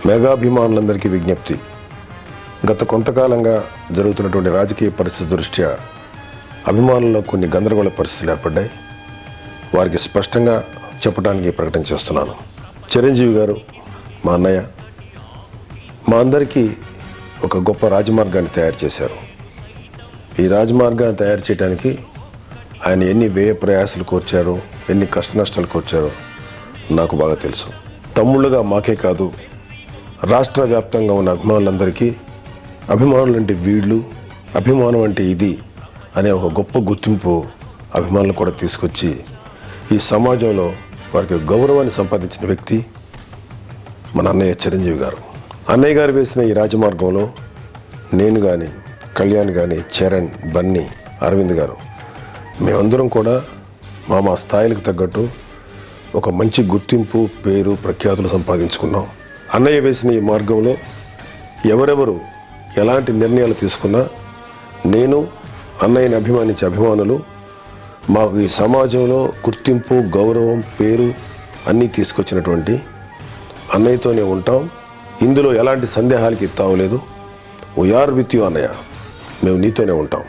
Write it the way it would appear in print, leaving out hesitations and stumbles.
మెగాభిమానులందరికీ విజ్ఞప్తి. గత కొంతకాలంగా జరుగుతున్నటువంటి రాజకీయ పరిస్థితి దృష్ట్యా అభిమానుల్లో కొన్ని గందరగోళ పరిస్థితులు ఏర్పడ్డాయి. వారికి స్పష్టంగా చెప్పడానికి ప్రకటన చేస్తున్నాను. చిరంజీవి గారు మా అన్నయ్య, మా అందరికీ ఒక గొప్ప రాజమార్గాన్ని తయారు చేశారు. ఈ రాజమార్గాన్ని తయారు చేయడానికి ఆయన ఎన్ని వ్యయ ప్రయాసాలు కోర్చారో, ఎన్ని కష్ట నష్టాలు కోర్చారో నాకు బాగా తెలుసు. తమ్ముళ్ళుగా మాకే కాదు, రాష్ట్ర వ్యాప్తంగా ఉన్న అభిమానులందరికీ అభిమానులు అంటే వీళ్ళు, అభిమానం అంటే ఇది అనే ఒక గొప్ప గుర్తింపు అభిమానులు కూడా తీసుకొచ్చి ఈ సమాజంలో వారికి గౌరవాన్ని సంపాదించిన వ్యక్తి మన అన్నయ్య చిరంజీవి గారు. అన్నయ్య గారు వేసిన ఈ రాజమార్గంలో నేను కానీ, కళ్యాణ్ కానీ, చరణ్, బన్నీ, అరవింద్ గారు మేమందరం కూడా మా స్థాయిలకు తగ్గట్టు ఒక మంచి గుర్తింపు, పేరు, ప్రఖ్యాతులు సంపాదించుకున్నాం. అన్నయ్య వేసిన ఈ మార్గంలో ఎవరెవరు ఎలాంటి నిర్ణయాలు తీసుకున్నా నేను, అన్నయ్యని అభిమానించే అభిమానులు మాకు ఈ సమాజంలో గుర్తింపు, గౌరవం, పేరు అన్నీ తీసుకొచ్చినటువంటి అన్నయ్యతోనే ఉంటాం. ఇందులో ఎలాంటి సందేహాలకి తావులేదు. వీఆర్ విత్ యూ అన్నయ్య, మేము నీతోనే ఉంటాం.